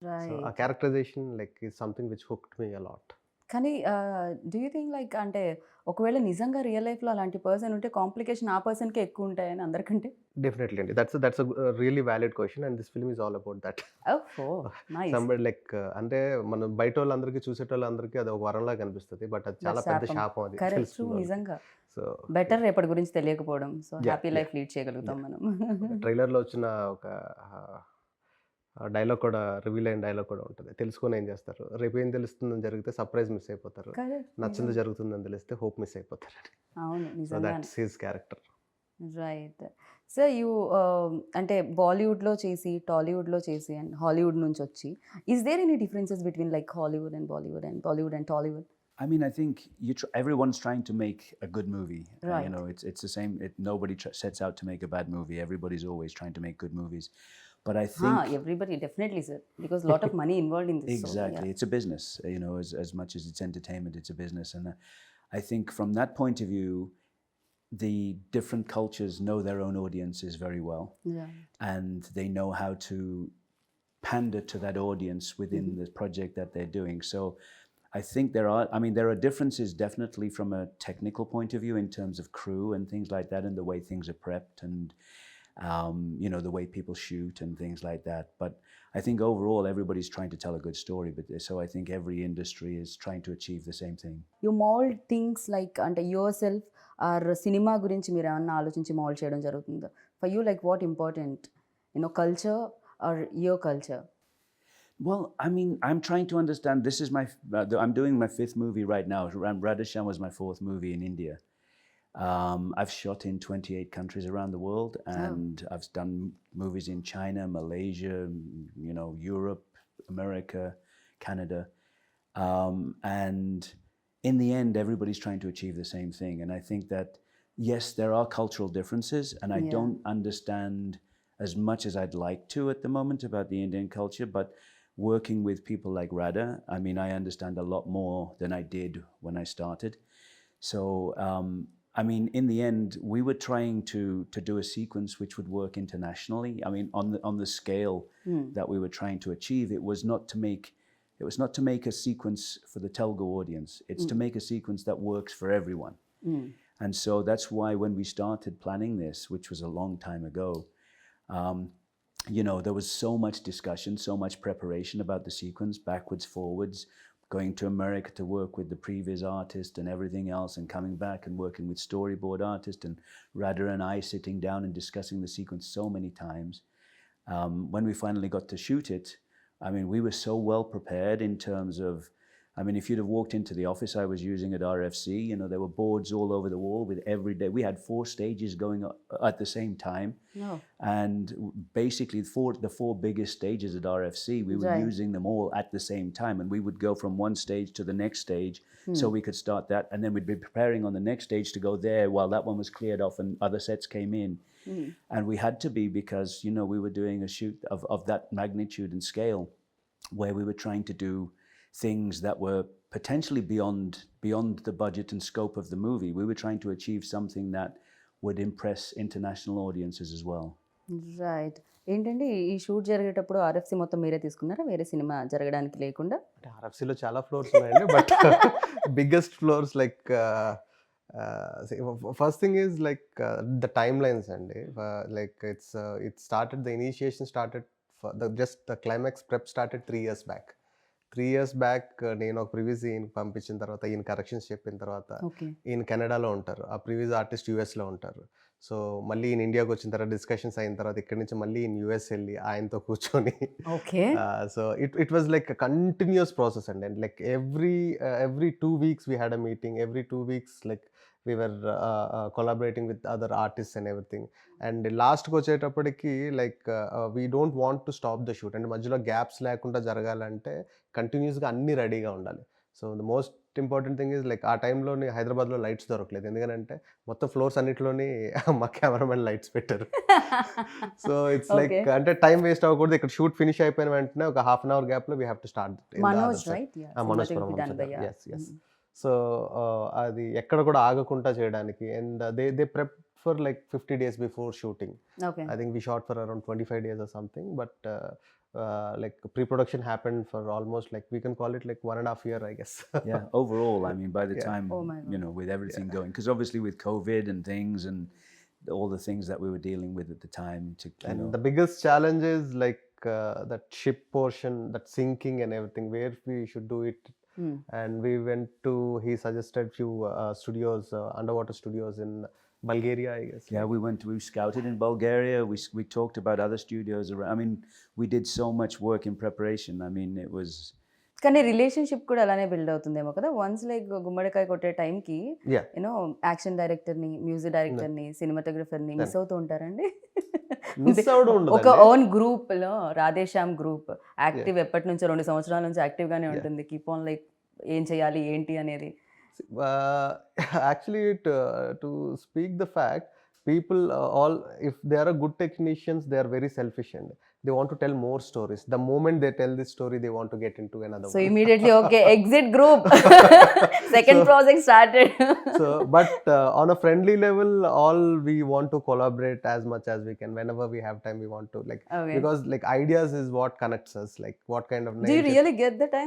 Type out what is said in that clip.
So ah right. Characterisation like is something which hooked me a lot. కానీ do you think like అంటే ఒకవేళ నిజంగా real లైఫ్‌లో అలాంటి పర్సన్ ఉంటే కాంప్లికేషన్ ఆ పర్సన్‌కే ఎక్కువుంటాయని అందరికంటే? డెఫినెట్లీ అండి. That's really valid question and this film is all about that. ఓహో! నైస్. సంబడి లైక్ అంటే మనం బయటోళ్ళందరికీ చూసేటోళ్ళందరికీ అది ఒక వరంలా కనిపిస్తది. బట్ అది బట్ చాలా పెద్ద శాపం. శాపం అది కరెక్ట్. ట్రూ తెలుసుకున్నోళ్ళకి. నిజంగా. సో బెటర్ రేపటి గురించి తెలియకపోవడం. So, yeah! Happy yeah! Life lead చేయగలుగుతాం యాహ్! మనం. ఒక ట్రైలర్‌లో వచ్చిన ఒక ఆహ్, ఆ డైలాగ్ కూడా రివీల్ అయిన డైలాగ్ కూడా ఉంటది. తెలుసుకొని ఏం చేస్తారు? రేపేం తెలుస్తుందని జరిగితే సర్ప్రైజ్ మిస్ అయిపోతారు. కరెక్ట్. నిజం. నచ్చింది జరుగుతుందని తెలిస్తే హోప్ మిస్ అయిపోతారని. అవును. సో నిజంగానే. That's his character. Right. So, అంటే బాలీవుడ్‌లో చేసి, టాలీవుడ్‌లో చేసి అండ్ హాలీవుడ్ నుంచొచ్చి is there any differences between like Hollywood and Bollywood and Bollywood and Tollywood? I mean, I think everyone's trying to make a good movie. Right. It's the same. Nobody sets out to make a bad movie. Everybody's always trying to make good movies. But I think Everybody definitely, sir. Because lot of money involved in this. exactly, So, it's a business. As much as it's entertainment, it's a business. And I think from that point of view, the different cultures know their own audiences very well, yeah. and they know how to pander to that audience within the project that they're doing. So I think there are differences definitely from a technical point of view in terms of crew and things like that, and the way things are prepped, and the way people shoot and things like that. But I think overall everybody's trying to tell a good story. But so I think every industry is trying to achieve the same thing. You mold things like అంటే yourself or cinema గురించి మీరేమన్నా ఆలోచించి mould చేయడం జరుగుతుందా? For you, like what important? Culture or your culture? Well, I mean, I'm trying to understand. This is I'm doing my 5th movie right now. Radheshyam was my 4th movie in India. I've shot in 28 countries around the world, and I've done movies in China, Malaysia, Europe, America, Canada. And in the end, everybody's trying to achieve the same thing. And I think that, yes, there are cultural differences, and I Yeah. don't understand as much as I'd like to at the moment about the Indian culture, but working with people like Radha, I mean, I understand a lot more than I did when I started. So, I mean, in the end, we were trying to do a sequence which would work internationally. I mean, on the scale that we were trying to achieve, it was not to make a sequence for the Telugu audience. It's to make a sequence that works for everyone. And so that's why when we started planning this, which was a long time ago, there was so much discussion, so much preparation about the sequence, backwards, forwards, going to America to work with the previous artist and everything else, and coming back and working with storyboard artist, and Radha and I sitting down and discussing the sequence so many times. When we finally got to shoot it, I mean, we were so well prepared in terms of, I mean, if you'd have walked into the office I was using at RFC, there were boards all over the wall with every day. We had 4 stages going at the same time. No. And basically the four biggest stages at RFC, we were Right. using them all at the same time. And we would go from one stage to the next stage so we could start that. And then we'd be preparing on the next stage to go there while that one was cleared off and other sets came in. And we had to be, because, we were doing a shoot of that magnitude and scale, where we were trying to do things that were potentially beyond the budget and scope of the movie. We were trying to achieve something that would impress international audiences as well. Right. ఏంటండి ఈ shoot జరిగేటప్పుడు RFC మొత్తం మీరే తీసుకున్నారా? వేరే cinema జరగడానికి లేకుండా? అంటే ఆర్ఎఫ్‌సిలో చాలా ఫ్లోర్స్ ఉన్నాయండి. But biggest floors like first thing is like the టైమ్ లైన్స్ అండి. Like the initiation started the climax prep started 3 years back. 3 years back నేను ఒక ప్రివ్యూస్ ఈయనకి పంపించిన తర్వాత, ఈయన కరెక్షన్స్ చెప్పిన తర్వాత, ఓకే. ఈయన కెనడాలో ఉంటారు. ఆ ప్రివ్యూస్ ఆర్టిస్ట్ యూఎస్‌లో ఉంటారు. సో మళ్ళీ ఈయన ఇండియాకి వచ్చిన తర్వాత డిస్కషన్స్ అయిన తర్వాత ఇక్కడి నుంచి మళ్ళీ ఈయన యూఎస్ వెళ్ళి ఆయనతో కూర్చొని okay. So it was like continuous process అండి. And like every 2 weeks we had a meeting. Every 2 weeks like we were collaborating with other artists and everything. And లాస్ట్‌కి వచ్చేటప్పటికి like we don't want to stop the shoot. అంటే మధ్యలో gaps లేకుండా జరగాలంటే కంటిన్యూస్‌గా అన్నీ రెడీగా ఉండాలి. So the most important thing is like ఆ టైంలోని హైదరాబాద్‌లో లైట్స్ దొరకలేదు. ఎందుకనంటే మొత్తం ఫ్లోర్స్ అన్నిట్లోని మా కెమెరామెన్ లైట్స్ పెట్టారు. So it's like okay. అంటే టైం వేస్ట్ అవ్వకూడదు. ఇక్కడ షూట్ ఫినిష్ అయిపోయిన వెంటనే ఒక హాఫ్ అన్ అవర్ గ్యాప్‌లో we have to start in the Manoj other set. Right? Yeah. Manoj cinema will be done Paramahamsa by garu. Yes. So అది ఎక్కడ కూడా ఆగకుండా చేయడానికి and they prep for like 50 days before shooting. Okay. I think we shot for around 25 days or something. But like pre-production happened for almost like we can call it like 1.5 year, I guess. Yeah, overall, I mean, by the Yeah. time, Oh my God. with everything going, because obviously with COVID and things and all the things that we were dealing with at the time And the biggest challenge is like that ship portion, that sinking and everything, where we should do it. Hmm. And we went to, he suggested few studios, underwater studios in Bulgaria, I guess. Yeah, we scouted in Bulgaria. We talked about other studios around. I mean, we did so much work in preparation. I mean, it was కానీ relationship కూడా అలానే build అవుతుందేమో కదా. Once like గుమ్మడికాయ కొట్టే టైంకి Yeah. You know action డైరెక్టర్ని, music డైరెక్టర్ని, సినిమాటోగ్రఫర్ని మిస్ అవుతూ ఉంటారండి. మిస్ అవడం ఒక ఉండదండి. ఓన్ గ్రూప్లో రాధేశ్యామ్ గ్రూప్ యాక్టివ్ ఎప్పటి నుంచో 2 సంవత్సరాల నుంచి యాక్టివ్గానే ఉంటుంది. కీప్ ఆన్ లైక్ ఏం చేయాలి ఏంటి అనేది. uh, Actually, to speak the fact, people all, if they are a good technicians, they are very selfish and they want to tell more stories. The moment they tell this story, they want to get into another so one. Immediately okay exit group, second So- project started. So, but on a friendly level, all we want to collaborate as much as we can. Whenever we have time, we want to like, Okay. because like ideas is what connects us. Like what kind of Do you names it- really get the time?